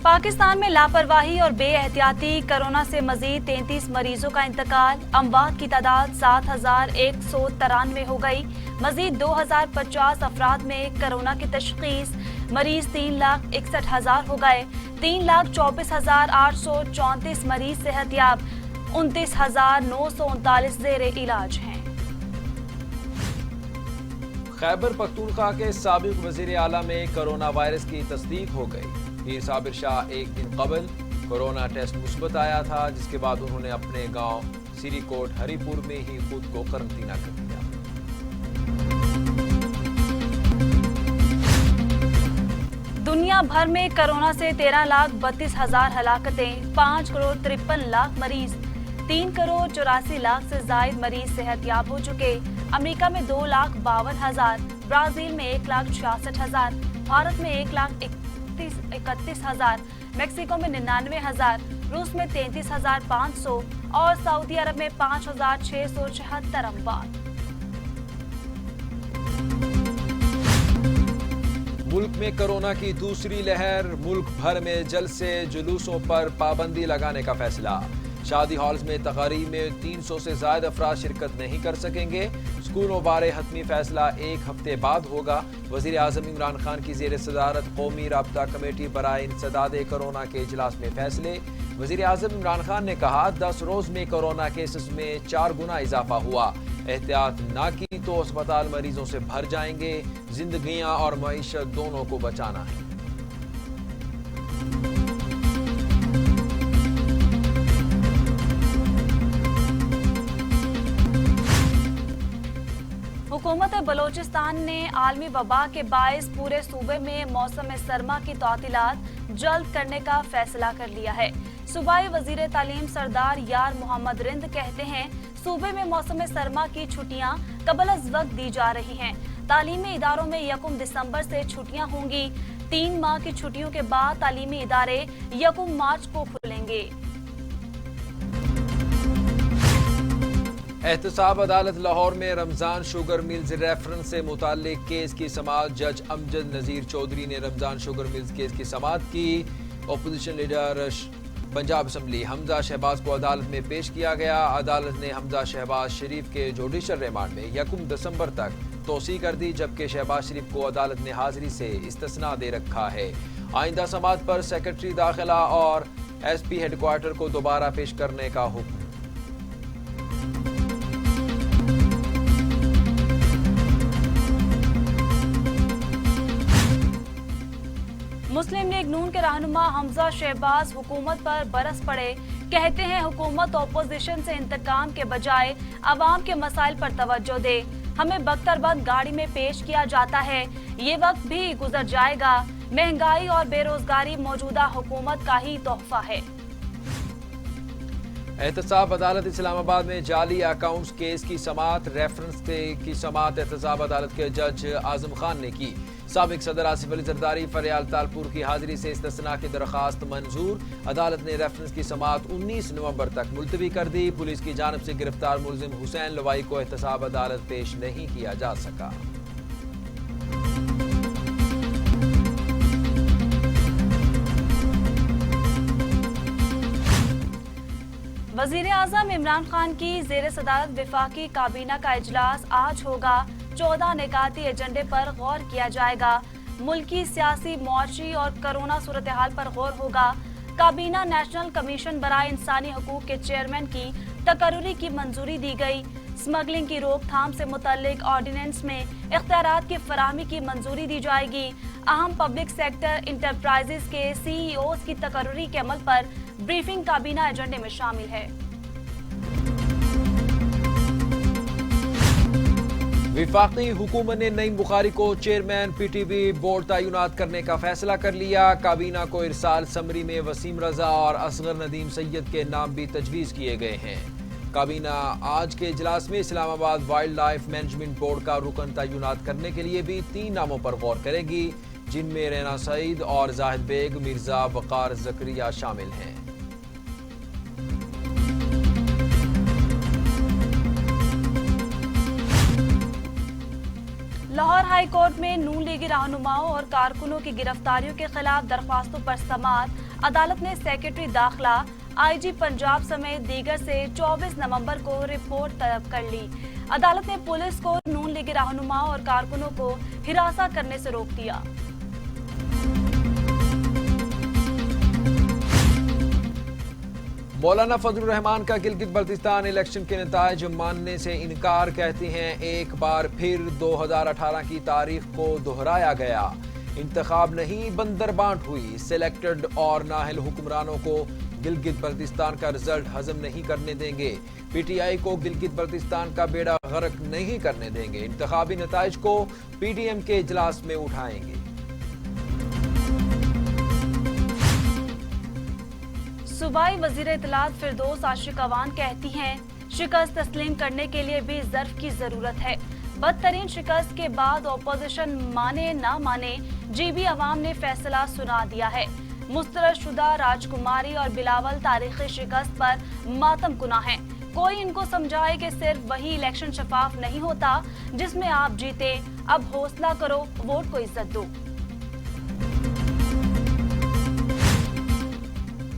पाकिस्तान में लापरवाही और बेएहतियाती कोरोना से मजीद 33 मरीजों का इंतकाल। अमवात की तादाद 7,193 हो गई। मजीद 2,050 अफराद में कोरोना की तशखीस। मरीज 3,61,000 हो गए। 3,24,834 मरीज सेहतयाब। 29,939 जेरे इलाज हैं। खैबर पख्तूनख्वा के साबिक वजीर आला में कोरोना वायरस की तस्दीक हो गई। मीर साबिर शाह एक दिन कबल कोरोना टेस्ट मुस्बत आया था, जिसके बाद उन्होंने अपने गांव सिरीकोट हरिपुर में ही खुद को करंतना कर दिया। दुनिया भर में कोरोना से 13,32,000 हलाकतें, 5,53,00,000 मरीज, 3,84,00,000 से जायद मरीज सेहतयाब हो चुके। अमेरिका में 2,52,000, ब्राजील में 1,66,000, भारत में 1,31,000, मेक्सिको में 99,000, रूस में 33,500 और सऊदी अरब में 5,676 अमवात। मुल्क में कोरोना की दूसरी लहर। मुल्क भर में जलसे जुलूसों पर पाबंदी लगाने का फैसला। शादी हॉल्स में तकारीब में 300 से ज्यादा अफराद शिरकत नहीं कर सकेंगे। स्कूलों बारे हतमी फैसला एक हफ्ते बाद होगा। वजीर आजम इमरान खान की जेर सदारत कौमी राब्ता कमेटी बराए इंसदाद कोरोना के इजलास में फैसले। वजीर आजम इमरान खान ने कहा 10 रोज में कोरोना केसेस में 4 गुना इजाफा हुआ। एहतियात ना की तो अस्पताल मरीजों से भर जाएंगे। जिंदगियां और मईशत दोनों को बचाना है। हुकूमत बलोचिस्तान ने आलमी वबा के बायस पूरे सूबे में मौसम सरमा की तौतीलात जल्द करने का फैसला कर लिया है। सूबाई वजीर तालीम सरदार यार मोहम्मद रिंद कहते हैं सूबे में मौसम सरमा की छुट्टियां कबल अज वक्त दी जा रही हैं। तालीमी इदारों में 1 दिसंबर से छुट्टियां होंगी। 3 माह की छुट्टियों के बाद तालीमी इदारे 1 मार्च को खुलेंगे। एहतसाब अदालत लाहौर में रमजान शुगर मिल्स रेफरेंस से मुताल्लिक केस की समाअत जज अमजद नजीर चौधरी ने रमजान शुगर मिल्स केस की समाअत की। Opposition leader Punjab assembly Hamza Shahbaz को अदालत में पेश किया गया। अदालत ने हमजा शहबाज शरीफ के जुडिशल रिमांड में 1 दिसंबर तक तोसी कर दी, जबकि शहबाज शरीफ को अदालत ने हाजिरी से इस्तिस्ना दे रखा है। आइंदा समाअत पर सेक्रेटरी दाखिला और SP हेडक्वार्टर को दोबारा पेश करने का हुक्म। मुस्लिम लीग नून के रहनुमा हमजा शहबाज हुकूमत पर बरस पड़े। कहते हैं हुकूमत ऑपोजिशन से इंतकाम के बजाय अवाम के मसाइल पर तवज्जो दे। हमें बख्तरबंद गाड़ी में पेश किया जाता है। ये वक्त भी गुजर जाएगा। महंगाई और बेरोजगारी मौजूदा हुकूमत का ही तोहफा है। एहतसाब अदालत इस्लामाबाद में जाली अकाउंट्स केस की समाअत रेफरेंस की समाअत एहतसाब अदालत के जज आजम खान ने की। साबिक सदर आसिफ अली जरदारी फरियाल तालपुर की हाजिरी से इस्तिस्ना की दरखास्त मंजूर। अदालत ने रेफरेंस की समाअत 19 नवंबर तक मुलतवी कर दी। पुलिस की जानब से गिरफ्तार मुलजिम हुसैन लवाई को एहतसाब अदालत पेश नहीं किया जा सका। वजीर आजम इमरान खान की जेर सदारत विफाकी काबीना का इजलास आज होगा। 14 निकाती एजेंडे पर गौर किया जाएगा। मुल्की सियासी मुआशी और कोरोना सूरत हाल पर गौर होगा। काबीना नेशनल कमीशन बराए इंसानी हकूक के चेयरमैन की तकर्री की मंजूरी दी गई। स्मगलिंग की रोकथाम से मुतल्लिक ऑर्डिनेंस में इख्तियारात की फराहमी की मंजूरी दी जाएगी। अहम पब्लिक सेक्टर इंटरप्राइजेस के CEOs की तकर्री के अमल पर ब्रीफिंग काबीना एजेंडे में शामिल है। विफाकी हुकूमत ने नईम बुखारी को चेयरमैन PTV बोर्ड तैनात करने का फैसला कर लिया। काबीना को इरसाल समरी में वसीम रजा और असगर नदीम सैयद के नाम भी तजवीज़ किए गए हैं। काबीना आज के इजलास में Islamabad wild life management board का रुकन तैनात करने के लिए भी 3 नामों पर गौर करेगी, जिनमें रैना सईद और जाहिद बेग मिर्जा वकार जकरिया शामिल हैं। लाहौर हाई कोर्ट में नून लीगी रहनुमाओं और कारकुनों की गिरफ्तारियों के खिलाफ दरख्वास्तों पर समाअत। अदालत ने सेक्रेटरी दाखिला, आईजी पंजाब समेत दीगर से 24 नवंबर को रिपोर्ट तलब कर ली। अदालत ने पुलिस को नून लीगी रहनुमा और कारकुनों को हिरासत करने से रोक दिया। मौलाना फजलुर रहमान का गिलगित बल्तिस्तान इलेक्शन के नताइज मानने से इनकार, कहते हैं एक बार फिर 2018 की तारीख को दोहराया गया। इंतखाब नहीं बंदरबांट हुई। सिलेक्टेड और नाहल हुक्मरानों को गिलगित बल्तिस्तान का रिजल्ट हजम नहीं करने देंगे। पीटीआई को गिलगित बल्तिस्तान का बेड़ा गर्क नहीं करने देंगे। इंतखाबी नताइज को पीडीएम के इजलास में उठाएंगे। सूबाई वजीर इत्तलात फिरदौस आशिक अवान कहती हैं, शिकस्त तस्लीम करने के लिए भी ज़र्फ की जरूरत है। बदतरीन शिकस्त के बाद ऑपोजिशन माने ना माने, जीबी अवाम ने फैसला सुना दिया है। मुस्तरदशुदा राजकुमारी और बिलावल तारीखी शिकस्त पर मातम कुना है। कोई इनको समझाए कि सिर्फ वही इलेक्शन शफाफ नहीं होता जिसमें आप जीते। अब हौसला करो, वोट को इज्जत दो।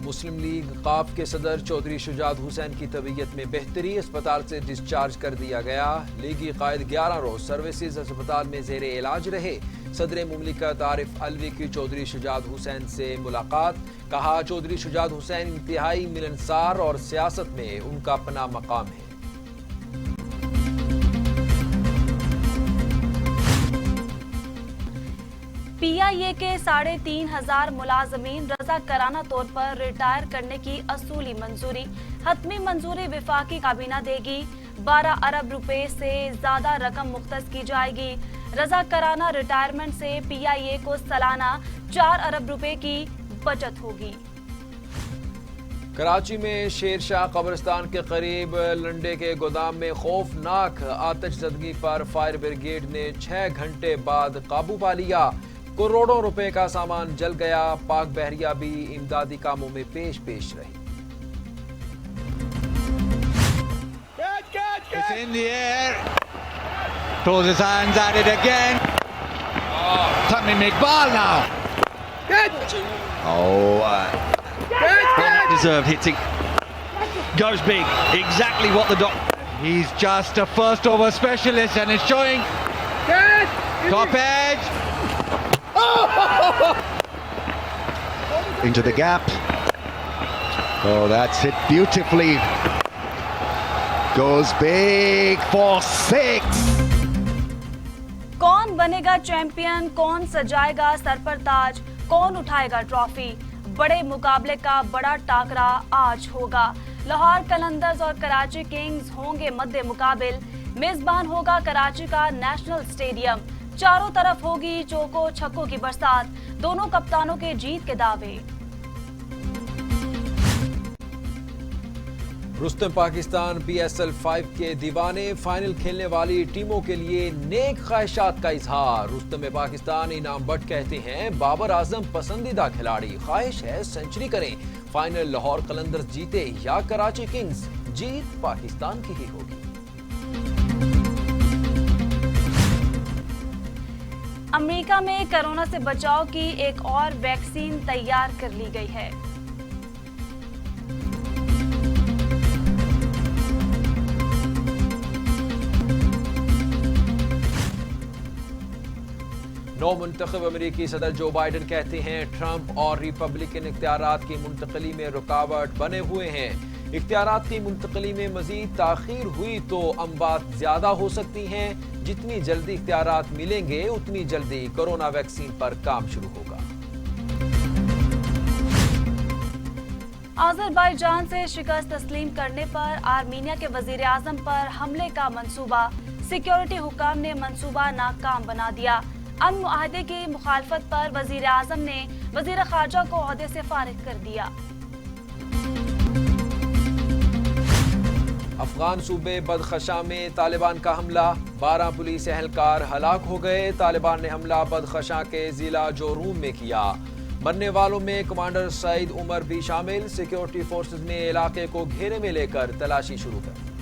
मुस्लिम लीग काफ के सदर चौधरी शुजात हुसैन की तबीयत में बेहतरी, अस्पताल से डिस्चार्ज कर दिया गया। लीगी कायद 11 रोज सर्विसेज अस्पताल में जेरे इलाज रहे। सदर मुमलिकत आरिफ अलवी की चौधरी शुजात हुसैन से मुलाकात, कहा चौधरी शुजात हुसैन इंतहाई मिलनसार और सियासत में उनका अपना मकाम है। पीआईए के 3,500 मुलाजमीन रजा कराना तौर पर रिटायर करने की असूली मंजूरी। हतमी मंजूरी विफाकी काबीना देगी। 12 अरब रुपए से ज्यादा रकम मुख्तस की जाएगी। रजा कराना रिटायरमेंट से पीआईए को सालाना 4 अरब रुपए की बचत होगी। कराची में शेरशाह कब्रिस्तान के करीब लंडे के गोदाम में खौफनाक आतिशज़दगी पर फायर ब्रिगेड ने 6 घंटे बाद काबू पा लिया। करोड़ों रुपए का सामान जल गया। पाक बहरिया भी इमदादी कामों में पेश रही। It's in the air. Throws his hands at it again. Tamim Iqbal now. Deserved hitting. Goes big. Exactly what the He's just a first over specialist and it's showing. Top edge. Into the gap. Oh, that's it beautifully. Goes big for 6. कौन बनेगा champion, कौन सजाएगा sir पर ताज, कौन उठाएगा trophy? बड़े मुकाबले का बड़ा टाकरा आज होगा। लाहौर कलंदर्स और कराची किंग्स होंगे मद्दे मुकाबिल। मेजबान होगा कराची का नेशनल स्टेडियम। चारों तरफ होगी चौकों छक्कों की बरसात। दोनों कप्तानों के जीत के दावे। रुस्तम पाकिस्तान PSL 5 के दीवाने, फाइनल खेलने वाली टीमों के लिए नेक ख्वाहिशात का इजहार। रुस्तम पाकिस्तान इनाम बट कहते हैं बाबर आजम पसंदीदा खिलाड़ी, ख्वाहिश है सेंचुरी करें। फाइनल लाहौर कलंदर्स जीते या कराची किंग्स, जीत पाकिस्तान की ही होगी। अमेरिका में कोरोना से बचाव की एक और वैक्सीन तैयार कर ली गई है। नौ मुंतखब अमेरिकी सदर जो बाइडन कहते हैं ट्रंप और रिपब्लिकन इख्तियारात की मुंतकली में रुकावट बने हुए हैं। इख्तियारात की मुंतकली में मजीद ताखीर हुई तो अमवात ज्यादा हो सकती हैं। जितनी जल्दी इख्तियारात मिलेंगे उतनी जल्दी कोरोना वैक्सीन पर काम शुरू होगा। अजरबैजान से शिकस्त तस्लीम करने पर आर्मीनिया के वजीर आजम पर हमले का मंसूबा। सिक्योरिटी हुकाम ने मंसूबा नाकाम बना दिया। अमन मुआहदे की मुखालफत पर वजीर आजम ने वजीर खारजा को ओहदे से फारिग कर दिया। अफगान सूबे बदखशा में तालिबान का हमला, 12 पुलिस एहलकार हलाक हो गए। तालिबान ने हमला बदखशा के जिला जोरूम में किया। मरने वालों में कमांडर सईद उमर भी शामिल। सिक्योरिटी फोर्सेज ने इलाके को घेरे में लेकर तलाशी शुरू कर दी।